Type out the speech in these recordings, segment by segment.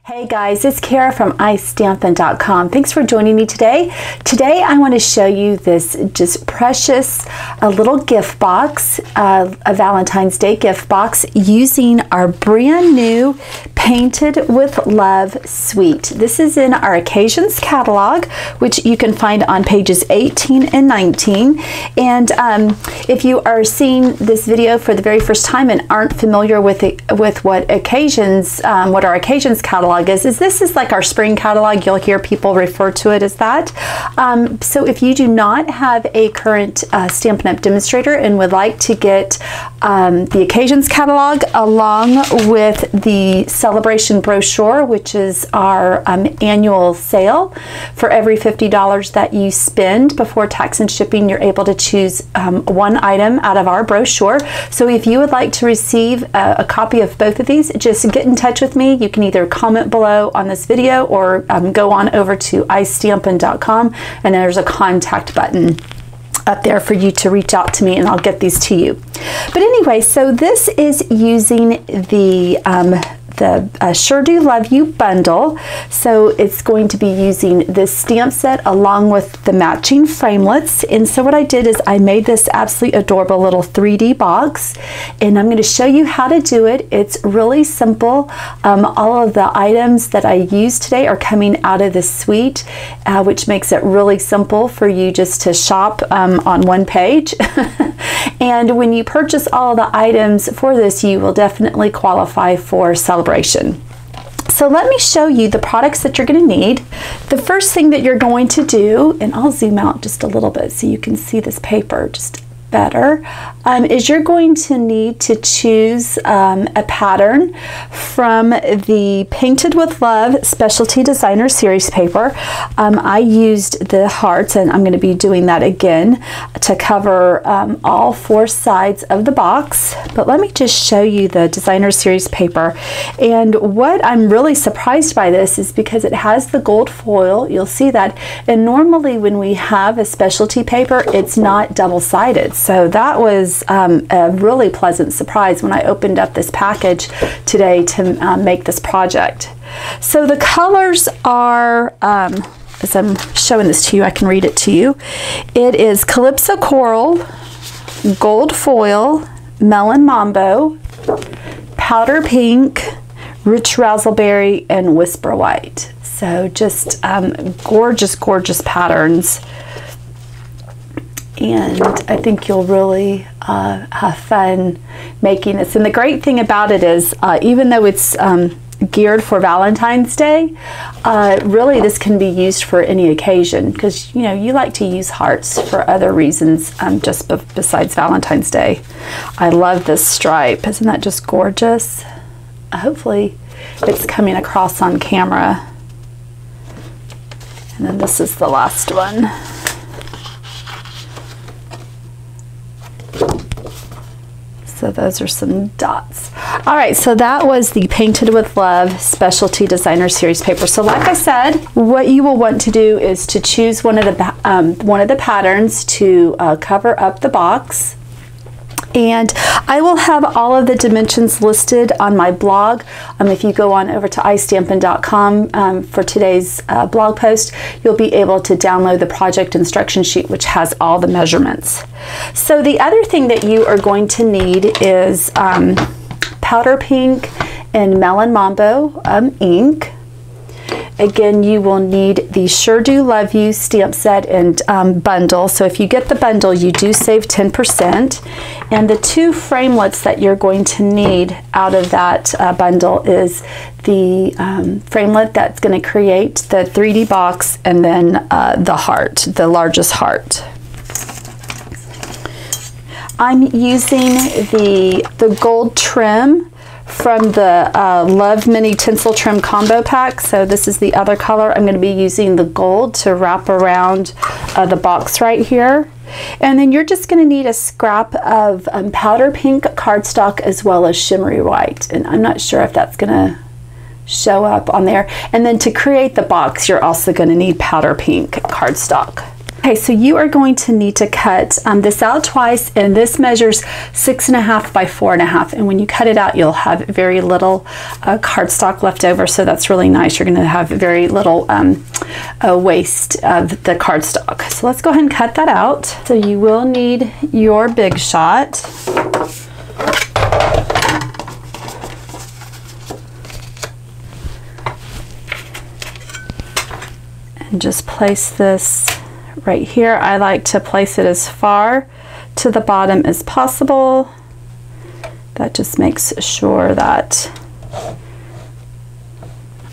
Hey guys, it's Kara from iStampin.com. Thanks for joining me today. Today I want to show you this just precious little gift box, a Valentine's Day gift box using our brand new Painted with Love suite. This is in our Occasions catalog, which you can find on pages 18 and 19. And if you are seeing this video for the very first time and aren't familiar with what our Occasions catalog is this is like our spring catalog. You'll hear people refer to it as that. So if you do not have a current Stampin' Up! Demonstrator and would like to get the Occasions catalog along with the Celebration brochure, which is our annual sale, for every $50 that you spend before tax and shipping, you're able to choose one item out of our brochure. So if you would like to receive a copy of both of these, just get in touch with me. You can either comment below on this video or go on over to iStampin.com, and there's a contact button up there for you to reach out to me and I'll get these to you. But anyway, so this is using the Sure Do Love You bundle. So it's going to be using this stamp set along with the matching framelits. And so what I did is I made this absolutely adorable little 3D box, and I'm going to show you how to do it. It's really simple. All of the items that I used today are coming out of this suite, which makes it really simple for you just to shop on one page. And when you purchase all of the items for this, you will definitely qualify for celebration. So let me show you the products that you're going to need. The first thing that you're going to do, and I'll zoom out just a little bit so you can see this paper just better, is you're going to need to choose a pattern from the Painted with Love Specialty Designer Series paper. I used the hearts, and I'm going to be doing that again to cover all four sides of the box. But let me just show you the Designer Series paper. And what I'm really surprised by this is because it has the gold foil. You'll see that. And normally when we have a specialty paper, it's not double-sided. So that was a really pleasant surprise when I opened up this package today to make this project. So the colors are, as I'm showing this to you, I can read it to you. It is Calypso Coral, Gold Foil, Melon Mambo, Powder Pink, Rich Razzleberry, and Whisper White. So just gorgeous, gorgeous patterns. And I think you'll really have fun making this. And the great thing about it is, even though it's geared for Valentine's Day, really this can be used for any occasion, because you know you like to use hearts for other reasons just besides Valentine's Day. I love this stripe. Isn't that just gorgeous? Hopefully it's coming across on camera. And then this is the last one. So those are some dots. All right, so that was the Painted with Love Specialty Designer Series paper. So like I said, what you will want to do is to choose one of the patterns to cover up the box. And I will have all of the dimensions listed on my blog. If you go on over to iStampin.com for today's blog post, you'll be able to download the project instruction sheet, which has all the measurements. So the other thing that you are going to need is Powder Pink and Melon Mambo ink. Again, you will need the Sure Do Love You stamp set and bundle. So if you get the bundle, you do save 10%. And the two framelits that you're going to need out of that bundle is the framelit that's going to create the 3D box, and then the heart, the largest heart. I'm using the gold trim from the Love Mini Tinsel Trim Combo Pack. So this is the other color. I'm going to be using the gold to wrap around the box right here. And then you're just going to need a scrap of powder pink cardstock as well as shimmery white. And I'm not sure if that's going to show up on there. And then to create the box, you're also going to need powder pink cardstock. Okay, so you are going to need to cut this out twice, and this measures 6.5 by 4.5. And when you cut it out, you'll have very little cardstock left over, so that's really nice. You're going to have very little waste of the cardstock. So let's go ahead and cut that out. So you will need your Big Shot. And just place this right here. I like to place it as far to the bottom as possible. That just makes sure that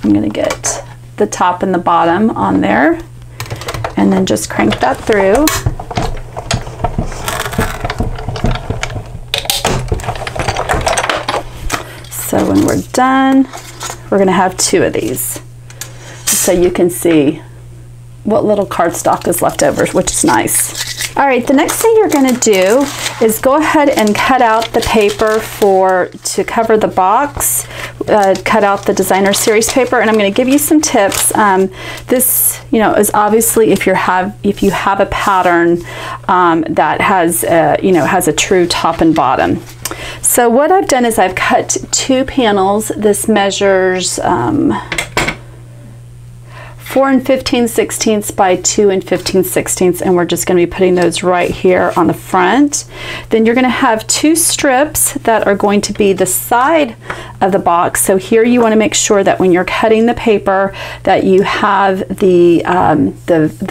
I'm going to get the top and the bottom on there, and then just crank that through. So when we're done, we're going to have 2 of these, so you can see what little cardstock is left over, which is nice. All right, the next thing you're going to do is go ahead and cut out the paper to cover the box. Cut out the designer series paper, and I'm going to give you some tips. This, is obviously if you have a pattern that has has a true top and bottom. So what I've done is I've cut 2 panels. This measures 4 15/16 by 2 15/16, and we're just going to be putting those right here on the front. Then you're going to have 2 strips that are going to be the side of the box. So here you want to make sure that when you're cutting the paper that you have the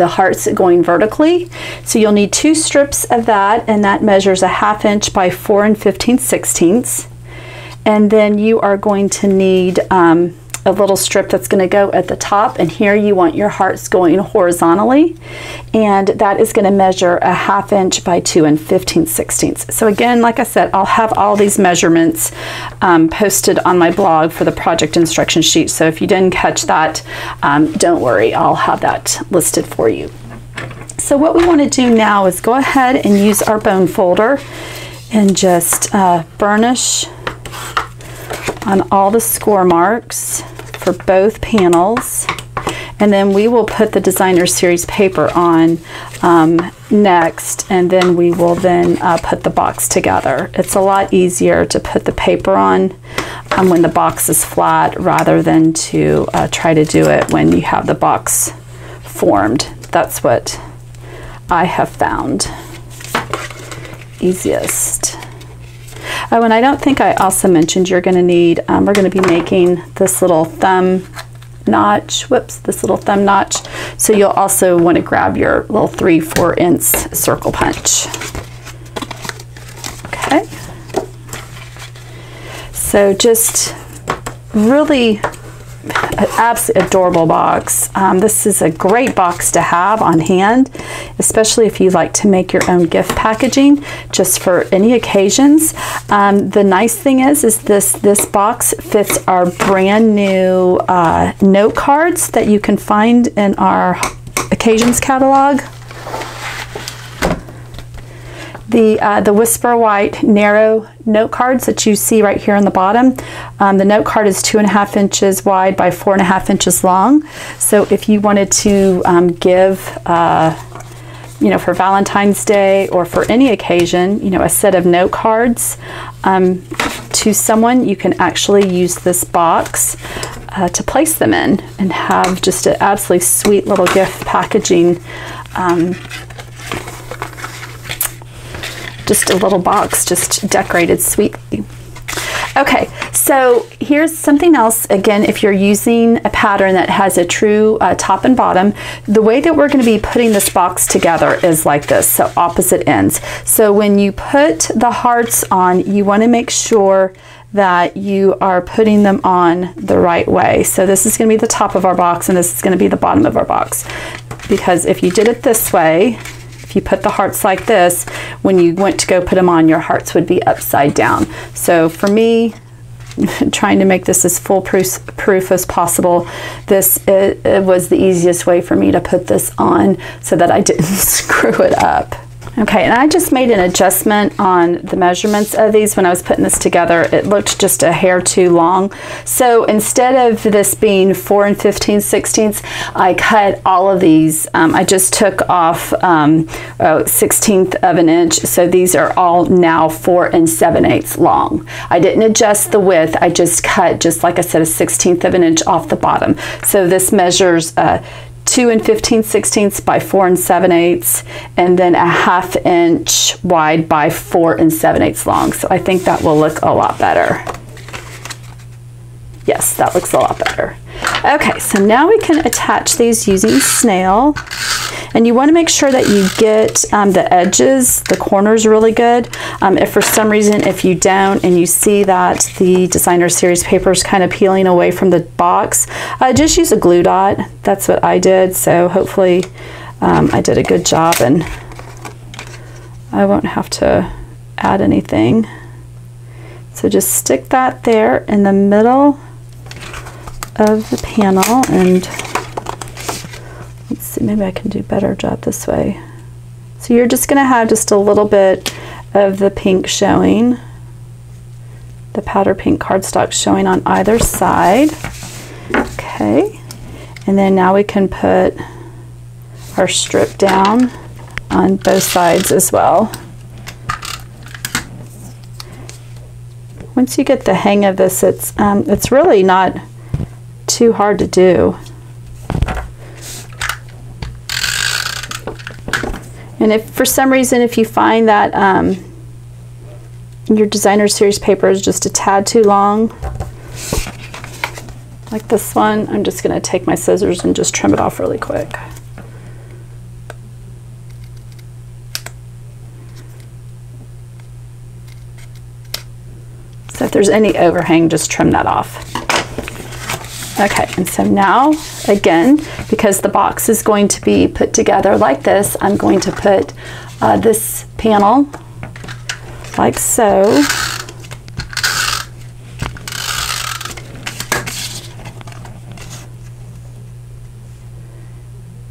hearts going vertically. So you'll need 2 strips of that, and that measures a 1/2 inch by 4 15/16. And then you are going to need a little strip that's going to go at the top, and here you want your hearts going horizontally, and that is going to measure a 1/2 inch by 2 15/16. So again, like I said, I'll have all these measurements posted on my blog for the project instruction sheet, so if you didn't catch that, don't worry, I'll have that listed for you. So what we want to do now is go ahead and use our bone folder and just burnish on all the score marks for both panels, and then we will put the designer series paper on next, and then we will put the box together. It's a lot easier to put the paper on when the box is flat rather than to try to do it when you have the box formed. That's what I have found easiest. Oh, and I don't think I also mentioned you're going to need, we're going to be making this little thumb notch, this little thumb notch. So you'll also want to grab your little 3/4 inch circle punch. Okay. So just really an absolutely adorable box. This is a great box to have on hand, especially if you like to make your own gift packaging just for any occasions. The nice thing is this box fits our brand new note cards that you can find in our occasions catalog. The Whisper White narrow note cards that you see right here on the bottom. The note card is 2.5 inches wide by 4.5 inches long. So if you wanted to give, for Valentine's Day or for any occasion, a set of note cards to someone, you can actually use this box to place them in and have just an absolutely sweet little gift packaging. Just a little box, just decorated sweetly. Okay, so here's something else. Again, if you're using a pattern that has a true top and bottom, the way that we're going to be putting this box together is like this, so opposite ends. So when you put the hearts on, you want to make sure that you are putting them on the right way. So this is going to be the top of our box, and this is going to be the bottom of our box. Because if you did it this way, if you put the hearts like this, when you went to go put them on, your hearts would be upside down. So for me, trying to make this as foolproof as possible, it was the easiest way for me to put this on so that I didn't screw it up. Okay, and I just made an adjustment on the measurements of these when I was putting this together. It looked just a hair too long. So instead of this being 4 15/16, I cut all of these. I just took off 1/16 of an inch. So these are all now 4 7/8 long. I didn't adjust the width. I just cut, just like I said, a 1/16 of an inch off the bottom. So this measures 2 15/16 by 4 7/8, and then a 1/2 inch wide by 4 7/8 long. So I think that will look a lot better. Yes, that looks a lot better. Okay, so now we can attach these using Snail. And you want to make sure that you get the edges, the corners really good. If for some reason, if you don't and you see that the designer series paper is kind of peeling away from the box, just use a glue dot. That's what I did. So hopefully I did a good job and I won't have to add anything. So just stick that there in the middle of the panel, and let's see, maybe I can do a better job this way. So you're just going to have just a little bit of the pink showing, the powder pink cardstock showing on either side. Okay, and then now we can put our strip down on both sides as well. Once you get the hang of this, it's really not too hard to do. And if for some reason, if you find that your designer series paper is just a tad too long, like this one, I'm just going to take my scissors and just trim it off really quick. So if there's any overhang, just trim that off. Okay, and so now, again, because the box is going to be put together like this, I'm going to put this panel like so.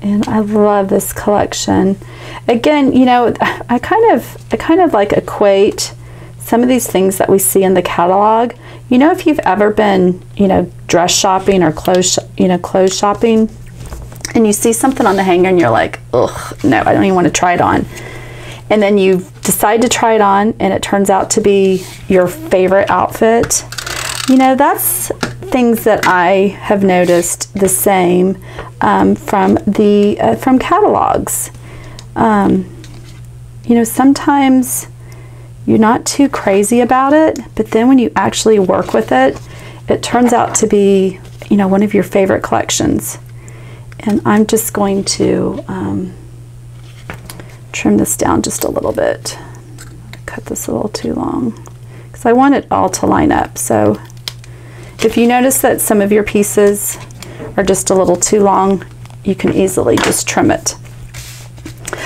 And I love this collection. Again, you know, I kind of like equate some of these things that we see in the catalog. You know, if you've ever been, you know, dress shopping or clothes shopping, and you see something on the hanger and you're like, ugh, no, I don't even want to try it on. And then you decide to try it on and it turns out to be your favorite outfit. You know, that's things that I have noticed the same from catalogs. You know, sometimes you're not too crazy about it, but then when you actually work with it, it turns out to be, you know, one of your favorite collections. And I'm just going to trim this down just a little bit. Cut this a little too long because I want it all to line up. So if you notice that some of your pieces are just a little too long, you can easily just trim it.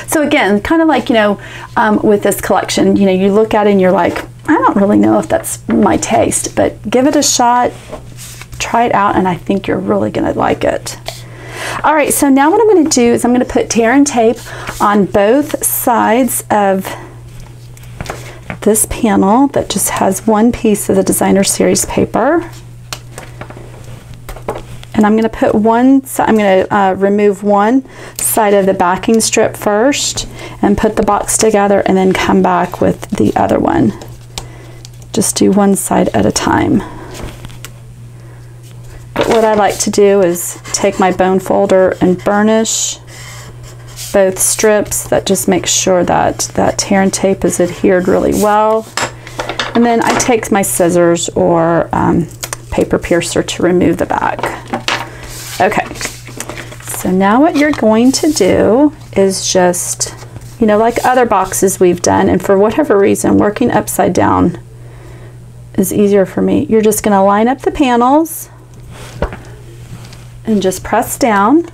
So again, kind of like, you know, with this collection, you know, you look at it and you're like, I don't really know if that's my taste, but give it a shot, try it out, and I think you're really going to like it. All right, so now what I'm going to do is I'm going to put tear and tape on both sides of this panel that just has one piece of the designer series paper. And I'm going to put I'm going to remove one side of the backing strip first and put the box together and then come back with the other one. Just do one side at a time. But what I like to do is take my bone folder and burnish both strips. That just makes sure that that tear and tape is adhered really well. And then I take my scissors or paper piercer to remove the back. Okay, so now what you're going to do is just, you know, like other boxes we've done, and for whatever reason, working upside down is easier for me. You're just going to line up the panels and just press down,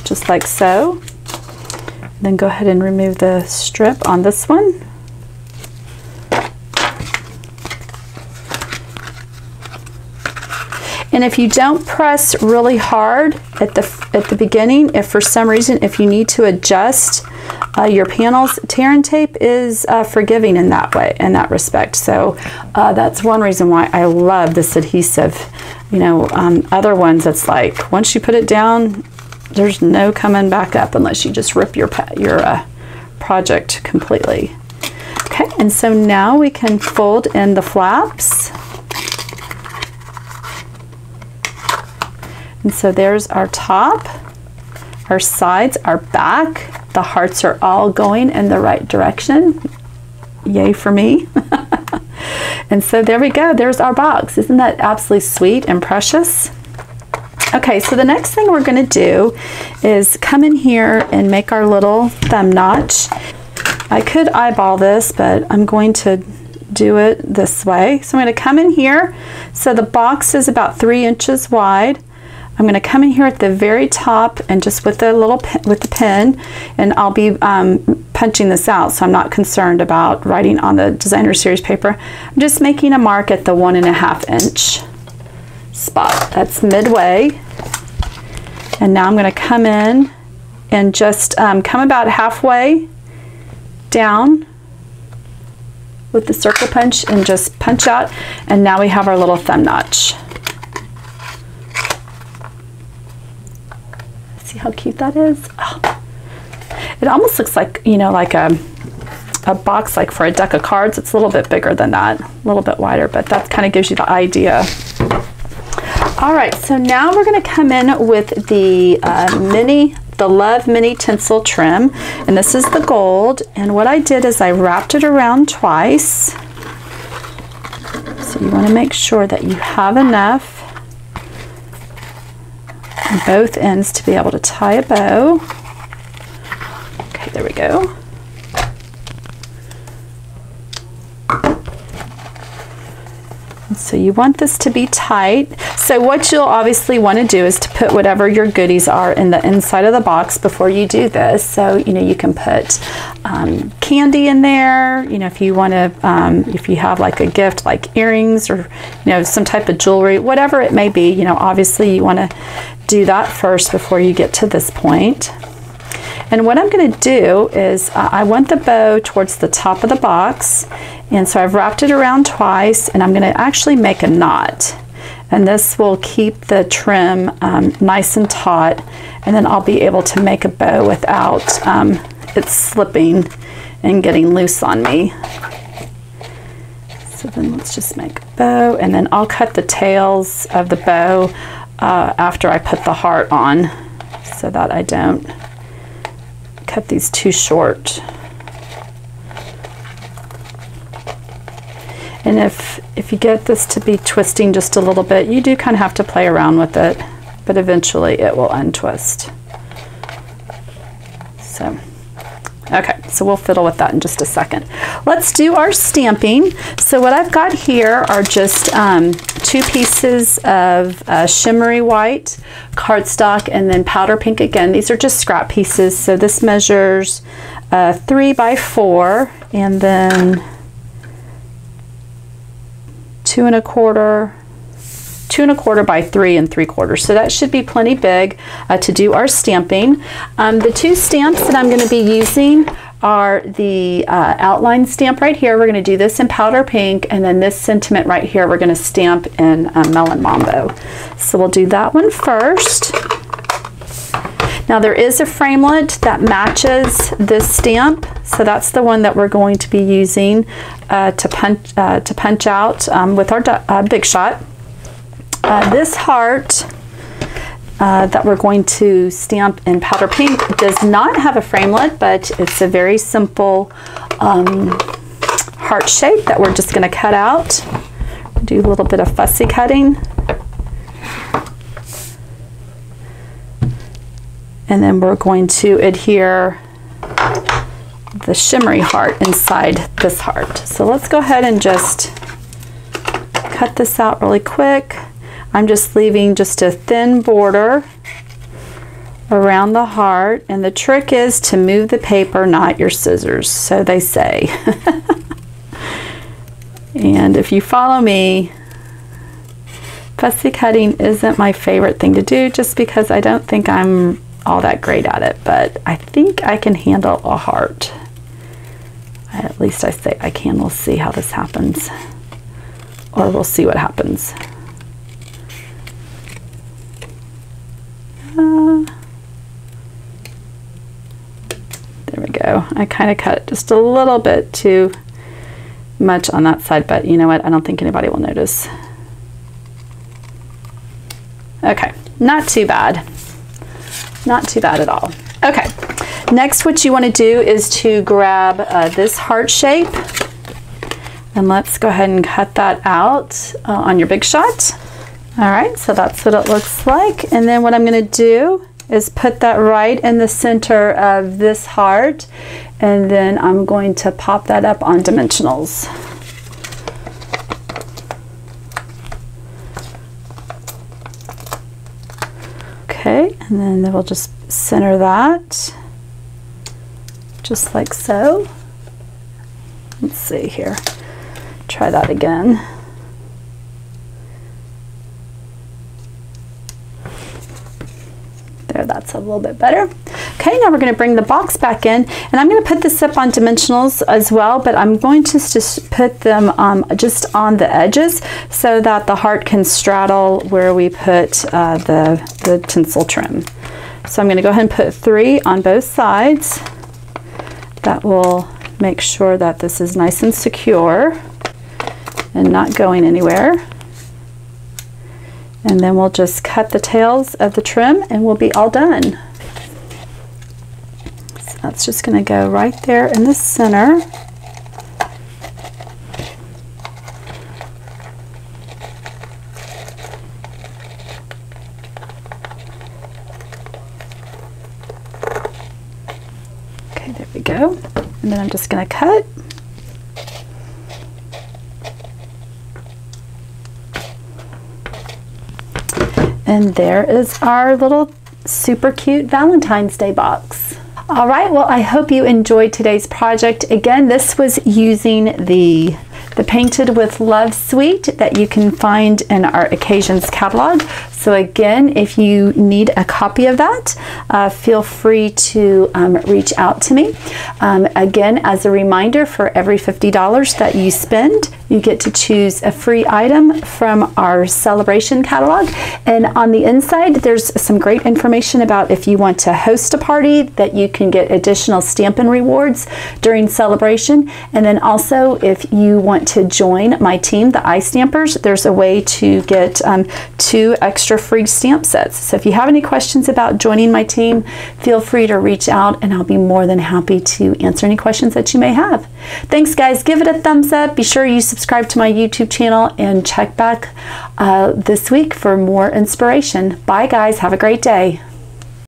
just like so. Then go ahead and remove the strip on this one. And if you don't press really hard at the beginning, if for some reason, if you need to adjust your panels, tear and tape is forgiving in that way, in that respect. So that's one reason why I love this adhesive. You know, other ones, it's like once you put it down, there's no coming back up unless you just rip your project completely. Okay, and so now we can fold in the flaps. And so there's our top, our sides, our back. The hearts are all going in the right direction. Yay for me. And so there we go. There's our box. Isn't that absolutely sweet and precious? Okay, so the next thing we're going to do is come in here and make our little thumb notch. I could eyeball this, but I'm going to do it this way. So I'm going to come in here. So the box is about 3 inches wide. I'm going to come in here at the very top and just with the pen, and I'll be punching this out, so I'm not concerned about writing on the designer series paper. I'm just making a mark at the 1.5 inch spot. That's midway. And now I'm going to come in and just come about halfway down with the circle punch and just punch out, and now we have our little thumb notch. See how cute that is? Oh. It almost looks like, you know, like a box like for a deck of cards. It's a little bit bigger than that, a little bit wider, but that kind of gives you the idea. All right, so now we're going to come in with the Love Mini Tinsel trim, and this is the gold. And what I did is I wrapped it around twice. So you want to make sure that you have enough on both ends to be able to tie a bow. Okay, there we go. And so you want this to be tight. So what you'll obviously want to do is to put whatever your goodies are in the inside of the box before you do this. So, you know, you can put candy in there, you know, if you want to, if you have like a gift like earrings or, you know, some type of jewelry, whatever it may be, you know, obviously you want to do that first before you get to this point. And what I'm going to do is I want the bow towards the top of the box, and so I've wrapped it around twice, and I'm going to actually make a knot, and this will keep the trim nice and taut, and then I'll be able to make a bow without it slipping and getting loose on me. So then let's just make a bow, and then I'll cut the tails of the bow after I put the heart on so that I don't cut these too short. And if you get this to be twisting just a little bit, you do kind of have to play around with it, but eventually it will untwist. So, okay, so we'll fiddle with that in just a second. Let's do our stamping. So what I've got here are just 2 pieces of Shimmery White cardstock and then powder pink again. These are just scrap pieces. So this measures 3 by 4 and then 2 1/4 by 3 3/4. So that should be plenty big to do our stamping. The 2 stamps that I'm going to be using are the outline stamp right here. We're going to do this in powder pink, and then this sentiment right here we're going to stamp in Melon Mambo. So we'll do that one first. Now there is a framelit that matches this stamp, so that's the one that we're going to be using to punch out with our Big Shot. This heart that we're going to stamp in powder pink does not have a framelit, but it's a very simple heart shape that we're just going to cut out. Do a little bit of fussy cutting. And then we're going to adhere the shimmery heart inside this heart. So let's go ahead and just cut this out really quick. I'm just leaving just a thin border around the heart, and the trick is to move the paper, not your scissors, so they say. And if you follow me, Fussy cutting isn't my favorite thing to do just because I don't think I'm all that great at it, but I think I can handle a heart. At least I say I can. We'll see how this happens, or we'll see what happens. There we go. I kind of cut just a little bit too much on that side, but you know what? I don't think anybody will notice. Okay, not too bad. Not too bad at all. Okay, next what you want to do is to grab this heart shape, and let's go ahead and cut that out on your Big Shot. All right, so that's what it looks like. And then what I'm going to do is put that right in the center of this heart, and then I'm going to pop that up on Dimensionals. Okay, and then we'll just center that just like so. Let's see here. Try that again. There, that's a little bit better. Okay, now we're going to bring the box back in, and I'm going to put this up on Dimensionals as well, but I'm going to just put them just on the edges so that the heart can straddle where we put the tinsel trim. So I'm going to go ahead and put 3 on both sides. That will make sure that this is nice and secure and not going anywhere. And then we'll just cut the tails of the trim and we'll be all done. So that's just going to go right there in the center. Okay, there we go. And then I'm just going to cut. And there is our little super cute Valentine's Day box. All right, well, I hope you enjoyed today's project. Again, this was using the Painted with Love suite that you can find in our Occasions catalog. So again, if you need a copy of that, feel free to reach out to me. Again, as a reminder, for every $50 that you spend, you get to choose a free item from our celebration catalog. And on the inside, there's some great information about if you want to host a party, that you can get additional Stampin' rewards during celebration. And then also, if you want to join my team, the iStampers, there's a way to get 2 extra free stamp sets. So if you have any questions about joining my team, feel free to reach out and I'll be more than happy to answer any questions that you may have. Thanks guys, give it a thumbs up. Be sure you subscribe to my YouTube channel and check back this week for more inspiration. Bye guys, have a great day.